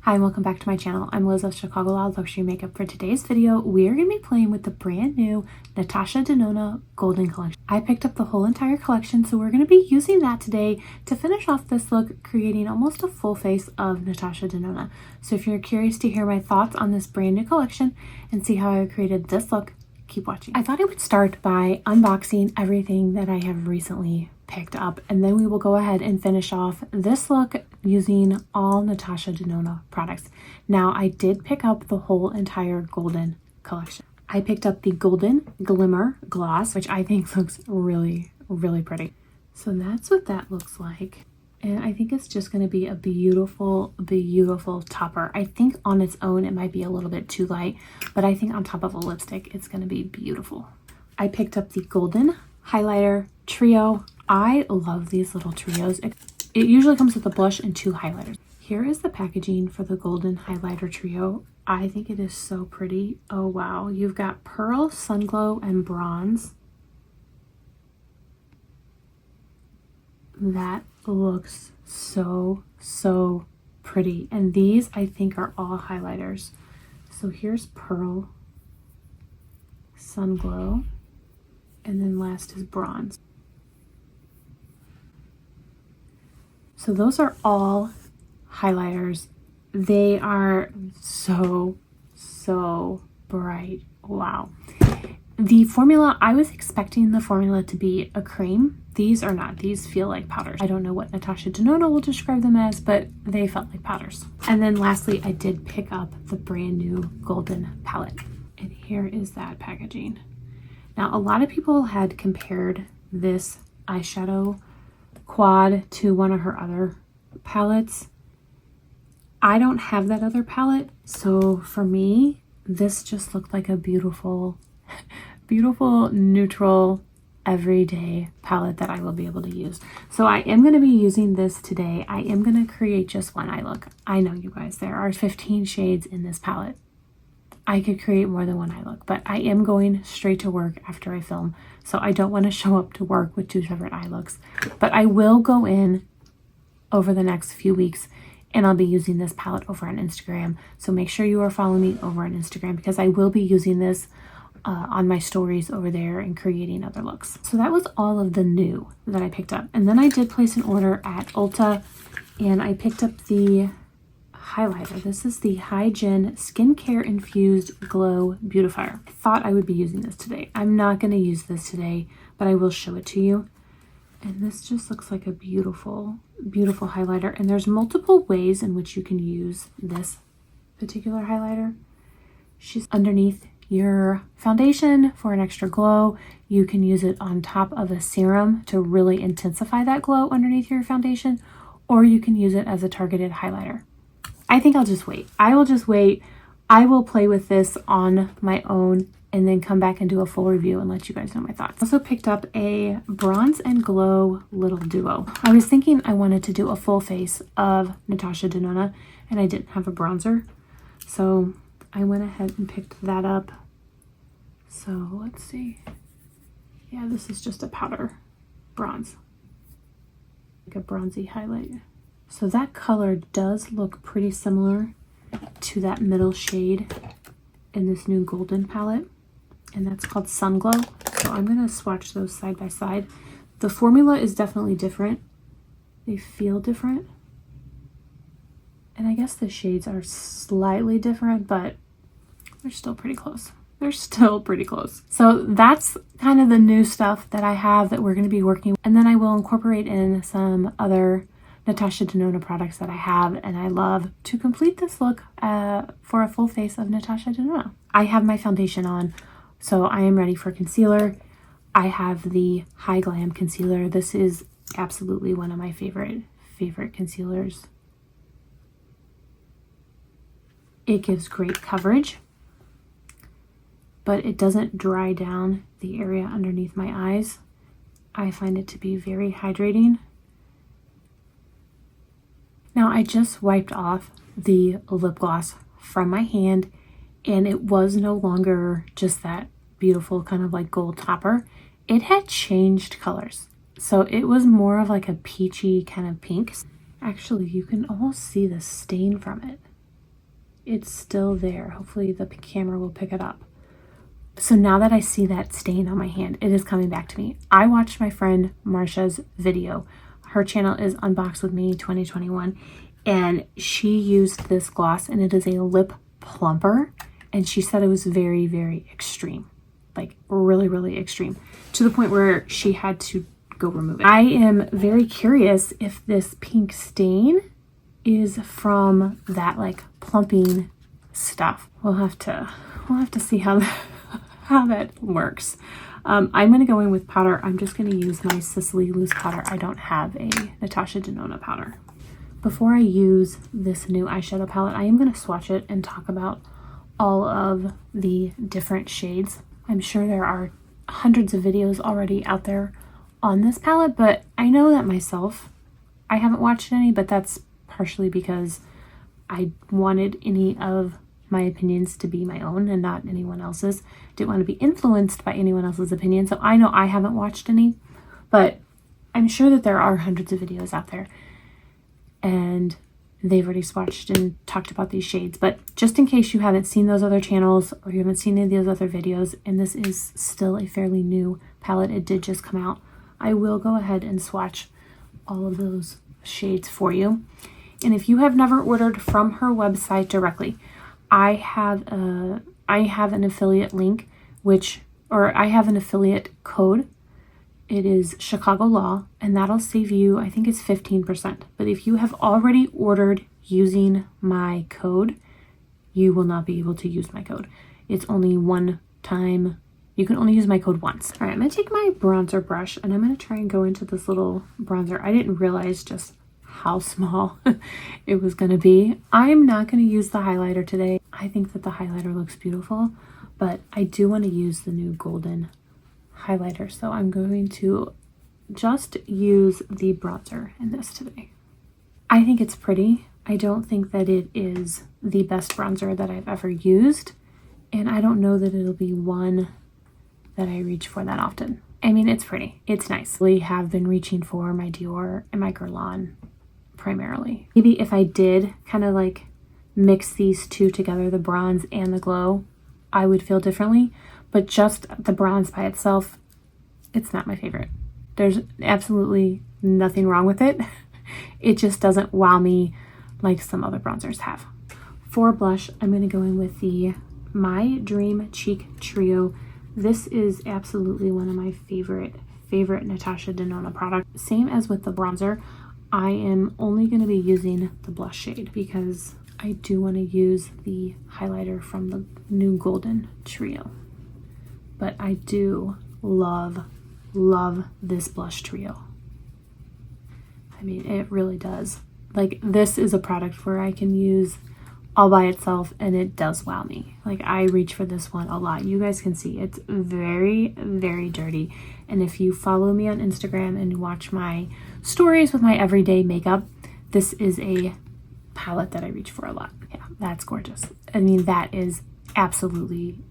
Hi and welcome back to my channel. I'm Liz of Chicago Loud Luxury Makeup. For today's video, we are going to be playing with the brand new Natasha Denona Golden Collection. I picked up the whole entire collection, so we're going to be using that today to finish off this look, creating almost a full face of Natasha Denona. So if you're curious to hear my thoughts on this brand new collection and see how I created this look, keep watching. I thought I would start by unboxing everything that I have recently picked up, and then we will go ahead and finish off this look using all Natasha Denona products. Now, I did pick up the whole entire golden collection. I picked up the golden glimmer gloss, which I think looks really pretty. So that's what that looks like. And I think it's just going to be a beautiful topper. I think on its own it might be a little bit too light, but I think on top of a lipstick it's going to be beautiful. I picked up the golden highlighter trio. I love these little trios. It usually comes with a blush and two highlighters. Here is the packaging for the golden highlighter trio. I think it is so pretty. Oh wow, you've got pearl, sun glow, and bronze. That looks so pretty, and these I think are all highlighters. So here's pearl, sun glow, and then last is bronze. So those are all highlighters. They are so bright. Wow. The formula, I was expecting the formula to be a cream. These are not. These feel like powders. I don't know what Natasha Denona will describe them as, but they felt like powders. And then lastly, I did pick up the brand new golden palette. And here is that packaging. Now, a lot of people had compared this eyeshadow quad to one of her other palettes. I don't have that other palette, so for me, this just looked like a beautiful neutral everyday palette that I will be able to use. So I am going to be using this today. I am going to create just one eye look. I know, you guys, there are 15 shades in this palette. I could create more than one eye look, but I am going straight to work after I film, so I don't want to show up to work with two separate eye looks. But I will go in over the next few weeks and I'll be using this palette over on Instagram. So make sure you are following me over on Instagram, because I will be using this on my stories over there and creating other looks. So that was all of the new that I picked up. And then I did place an order at Ulta, and I picked up the highlighter. This is the Hygen Skincare Infused Glow Beautifier. I thought I would be using this today. I'm not going to use this today, but I will show it to you. And this just looks like a beautiful highlighter. And there's multiple ways in which you can use this particular highlighter. She's underneath your foundation for an extra glow. You can use it on top of a serum to really intensify that glow underneath your foundation, or you can use it as a targeted highlighter. I think I'll just wait. I will just wait. I will play with this on my own and then come back and do a full review and let you guys know my thoughts. I also picked up a Bronze and Glow Little Duo. I was thinking I wanted to do a full face of Natasha Denona, and I didn't have a bronzer, so I went ahead and picked that up. So let's see. Yeah, this is just a powder bronze, like a bronzy highlight. So that color does look pretty similar to that middle shade in this new golden palette, and that's called Sun Glow. So I'm going to swatch those side by side. The formula is definitely different. They feel different. And I guess the shades are slightly different, but they're still pretty close. They're still pretty close. So that's kind of the new stuff that I have that we're going to be working with. And then I will incorporate in some other Natasha Denona products that I have and I love to complete this look for a full face of Natasha Denona. I have my foundation on, so I am ready for concealer. I have the High Glam concealer. This is absolutely one of my favorite concealers. It gives great coverage, but it doesn't dry down the area underneath my eyes. I find it to be very hydrating. Now, I just wiped off the lip gloss from my hand, and it was no longer just that beautiful kind of like gold topper. It had changed colors. So it was more of like a peachy kind of pink. Actually, you can almost see the stain from it. it's still there. Hopefully the camera will pick it up. So now that I see that stain on my hand, it is coming back to me. I watched my friend Marsha's video. Her channel is Unbox With Me 2021, and she used this gloss, and it is a lip plumper, and she said it was very, very extreme, like really, really extreme, to the point where she had to go remove it. I am very curious if this pink stain is from that like plumping stuff. We'll have to see how that works. I'm going to go in with powder. I'm just going to use my Sicily loose powder. I don't have a Natasha Denona powder. Before I use this new eyeshadow palette, I am going to swatch it and talk about all of the different shades. I'm sure there are hundreds of videos already out there on this palette, but I know that myself, I haven't watched any, but that's partially because I wanted any of my opinions to be my own and not anyone else's. Didn't want to be influenced by anyone else's opinion. So I know I haven't watched any, but I'm sure that there are hundreds of videos out there and they've already swatched and talked about these shades. But just in case you haven't seen those other channels or you haven't seen any of those other videos, and this is still a fairly new palette, it did just come out, I will go ahead and swatch all of those shades for you. And if you have never ordered from her website directly, I have an affiliate link, I have an affiliate code. It is Chicago Law, and that'll save you, I think it's 15%. But if you have already ordered using my code, you will not be able to use my code. It's only one time. You can only use my code once. All right, I'm going to take my bronzer brush and I'm going to try and go into this little bronzer. I didn't realize just how small it was going to be. I'm not going to use the highlighter today. I think that the highlighter looks beautiful, but I do want to use the new golden highlighter. So I'm going to just use the bronzer in this today. I think it's pretty. I don't think that it is the best bronzer that I've ever used, and I don't know that it'll be one that I reach for that often. I mean, it's pretty. It's nice. I have been reaching for my Dior and my Guerlain primarily. Maybe if I did kind of like mix these two together, the bronze and the glow, I would feel differently. But just the bronze by itself, it's not my favorite. There's absolutely nothing wrong with it. It just doesn't wow me like some other bronzers have. For blush, I'm going to go in with the My Dream Cheek Trio. This is absolutely one of my favorite Natasha Denona products. Same as with the bronzer, I am only going to be using the blush shade because I do want to use the highlighter from the new Golden Trio. But I do love this blush trio. I mean, it really does. Like, this is a product where I can use all by itself and it does wow me. Like, I reach for this one a lot. You guys can see it's very, very dirty. And if you follow me on Instagram and watch my stories with my everyday makeup, this is a palette that I reach for a lot. Yeah, that's gorgeous. I mean, that is absolutely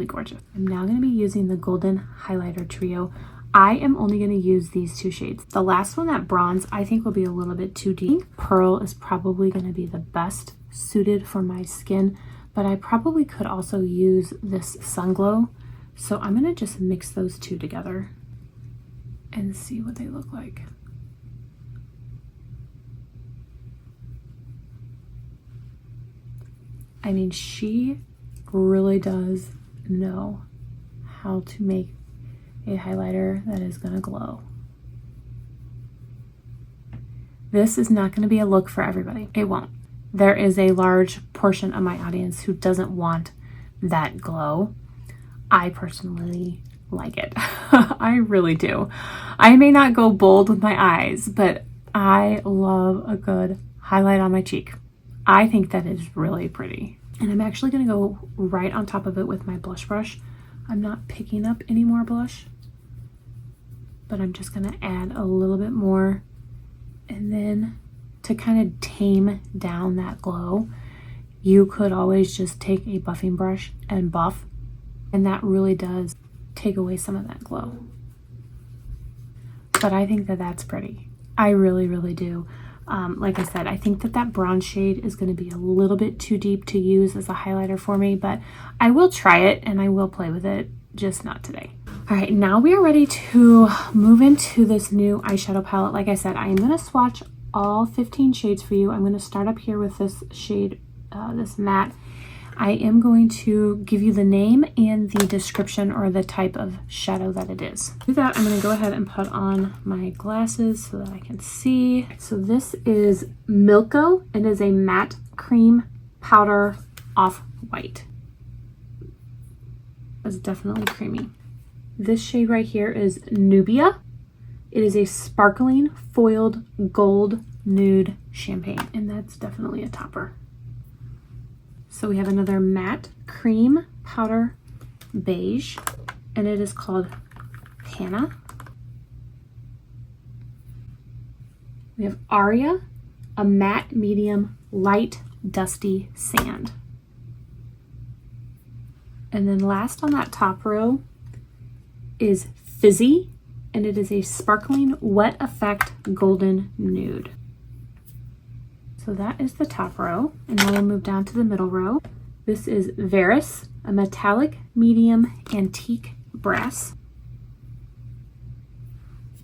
gorgeous. I'm now going to be using the Golden Highlighter Trio. I am only going to use these two shades. The last one, that bronze, I think will be a little bit too deep. Pearl is probably going to be the best suited for my skin, but I probably could also use this Sun Glow. So I'm going to just mix those two together and see what they look like. I mean, she really does know how to make a highlighter that is going to glow. This is not going to be a look for everybody. It won't. There is a large portion of my audience who doesn't want that glow. I personally like it. I really do. I may not go bold with my eyes, but I love a good highlight on my cheek. I think that is really pretty. And I'm actually going to go right on top of it with my blush brush. I'm not picking up any more blush, but I'm just going to add a little bit more. And then to kind of tame down that glow, you could always just take a buffing brush and buff, and that really does take away some of that glow. But I think that that's pretty. I really, really do. Like I said, I think that that bronze shade is going to be a little bit too deep to use as a highlighter for me, but I will try it and I will play with it, just not today. All right, now we are ready to move into this new eyeshadow palette. Like I said, I am going to swatch all 15 shades for you. I'm going to start up here with this shade, this matte. I am going to give you the name and the description or the type of shadow that it is. To do that, I'm going to go ahead and put on my glasses so that I can see. So this is Milko. It is a matte cream powder off-white. It's definitely creamy. This shade right here is Nubia. It is a sparkling foiled gold nude champagne, and that's definitely a topper. So we have another matte cream powder beige, and it is called Panna. We have Aria, a matte medium light dusty sand. And then last on that top row is Fizzy, and it is a sparkling wet effect golden nude. So that is the top row, and now we'll move down to the middle row. This is Veris, a metallic medium antique brass.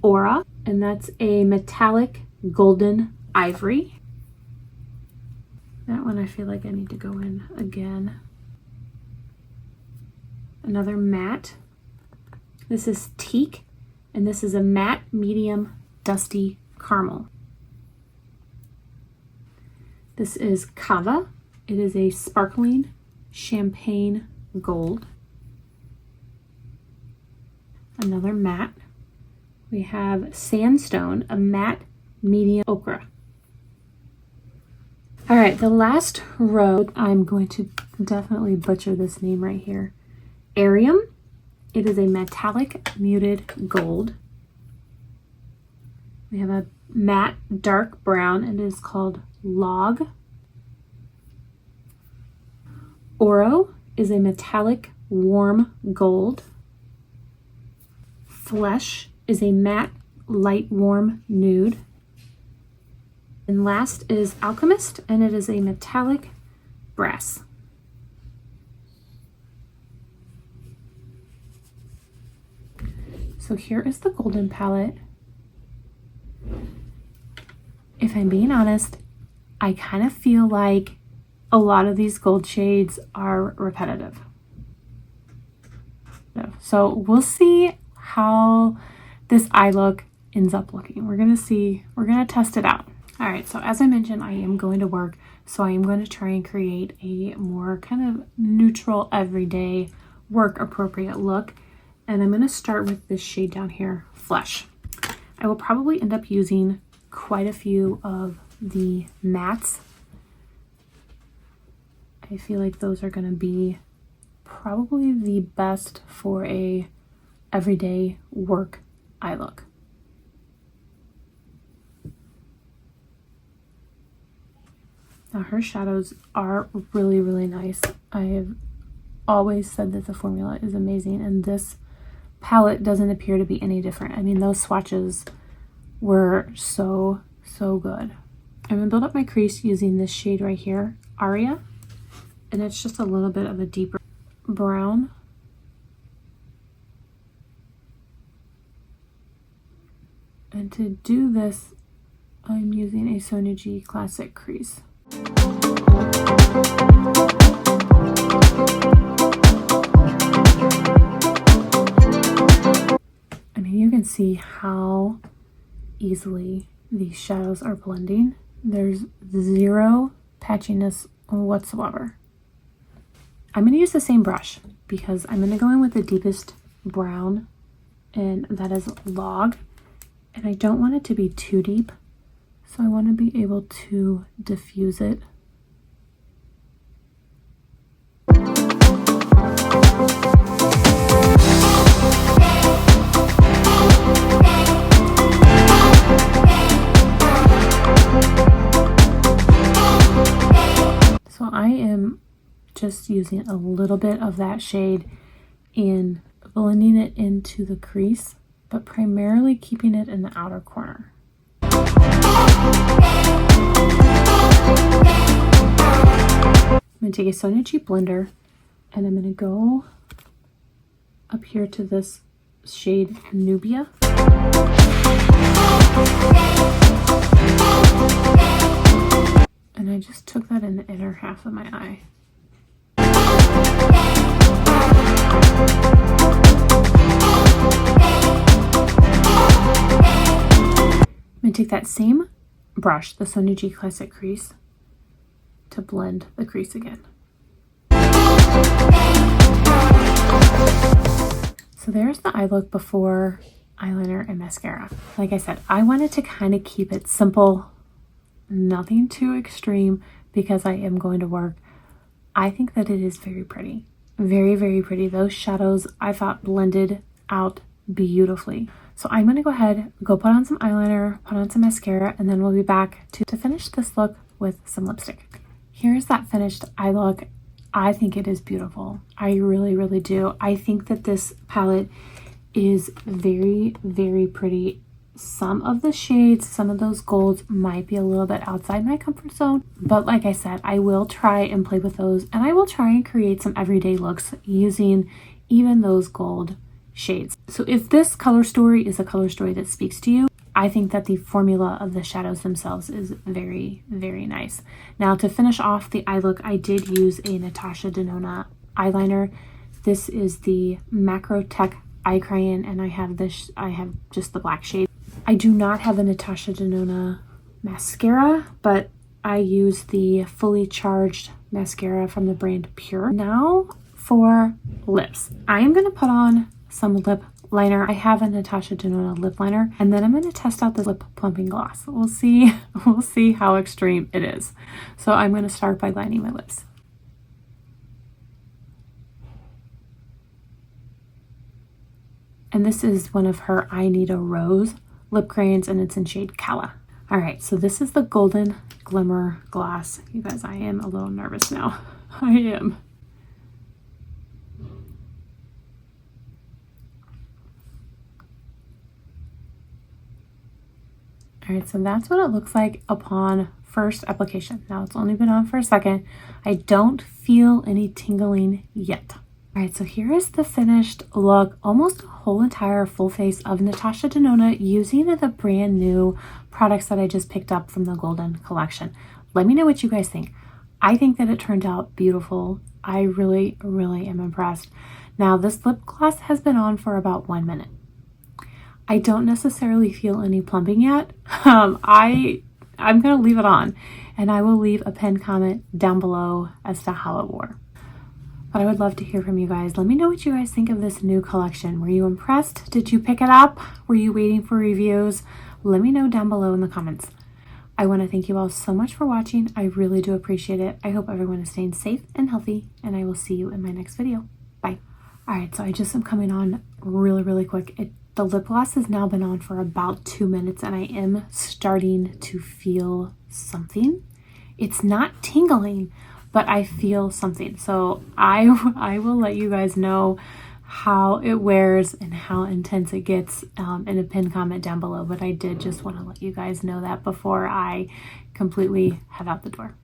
Aura, and that's a metallic golden ivory. That one I feel like I need to go in again. Another matte. This is Teak, and this is a matte medium dusty caramel. This is Kava. It is a sparkling champagne gold. Another matte. We have Sandstone, a matte medium ochre. All right, the last row, I'm going to definitely butcher this name right here. Arium. It is a metallic muted gold. We have a matte dark brown, and it is called Log. Oro is a metallic warm gold. Flesh is a matte light warm nude. And last is Alchemist, and it is a metallic brass. So here is the golden palette. If I'm being honest, I kind of feel like a lot of these gold shades are repetitive. So we'll see how this eye look ends up looking. We're going to test it out. All right, so as I mentioned, I am going to work, so I am going to try and create a more kind of neutral, everyday, work appropriate look. And I'm going to start with this shade down here, Flesh. I will probably end up using quite a few of the mattes. I feel like those are going to be probably the best for a everyday work eye look. Now her shadows are really, really nice. I have always said that the formula is amazing, and this palette doesn't appear to be any different. I mean, those swatches were so good. I'm gonna build up my crease using this shade right here, Aria, and it's just a little bit of a deeper brown. And to do this, I'm using a Sonia G Classic crease. I mean, you can see how easily these shadows are blending. There's zero patchiness whatsoever. I'm going to use the same brush because I'm going to go in with the deepest brown, and that is Log. And I don't want it to be too deep, so I want to be able to diffuse it. So I am just using a little bit of that shade and blending it into the crease, but primarily keeping it in the outer corner. I'm going to take a Sonia Cheap blender and I'm going to go up here to this shade Nubia. And I just took that in the inner half of my eye. I'm going to take that same brush, the Sonia G Classic Crease, to blend the crease again. So there's the eye look before eyeliner and mascara. Like I said, I wanted to kind of keep it simple, nothing too extreme, because I am going to work. I think that it is very pretty. Very, very pretty. Those shadows I thought blended out beautifully. So I'm going to go ahead, go put on some eyeliner, put on some mascara, and then we'll be back to finish this look with some lipstick. Here's that finished eye look. I think it is beautiful. I really, really do. I think that this palette is very, very pretty. Some of the shades, some of those golds might be a little bit outside my comfort zone, but like I said, I will try and play with those, and I will try and create some everyday looks using even those gold shades. So if this color story is a color story that speaks to you, I think that the formula of the shadows themselves is very, very nice. Now to finish off the eye look, I did use a Natasha Denona eyeliner. This is the Macro Tech Eye Crayon, and I have just the black shade. I do not have a Natasha Denona mascara, but I use the Fully Charged mascara from the brand Pure. Now for lips. I am going to put on some lip liner. I have a Natasha Denona lip liner, and then I'm going to test out the lip plumping gloss. We'll see how extreme it is. So I'm going to start by lining my lips. And this is one of her I Need a Rose lip crayons, and it's in shade Calla. All right, so this is the Golden Glimmer Gloss. You guys, I am a little nervous now. I am. All right, so that's what it looks like upon first application. Now it's only been on for a second. I don't feel any tingling yet. All right, so here is the finished look, almost a whole entire full face of Natasha Denona using the brand new products that I just picked up from the Golden Collection. Let me know what you guys think. I think that it turned out beautiful. I really, really am impressed. Now this lip gloss has been on for about 1 minute. I don't necessarily feel any plumping yet. I'm gonna leave it on, and I will leave a pinned comment down below as to how it wore. But I would love to hear from you guys. Let me know what you guys think of this new collection. Were you impressed? Did you pick it up? Were you waiting for reviews? Let me know down below in the comments. I want to thank you all so much for watching. I really do appreciate it. I hope everyone is staying safe and healthy, and I will see you in my next video. Bye. All right, so I just am coming on really, really quick. The lip gloss has now been on for about 2 minutes, and I am starting to feel something. It's not tingling, but I feel something. So I will let you guys know how it wears and how intense it gets in a pinned comment down below. But I did just want to let you guys know that before I completely head out the door.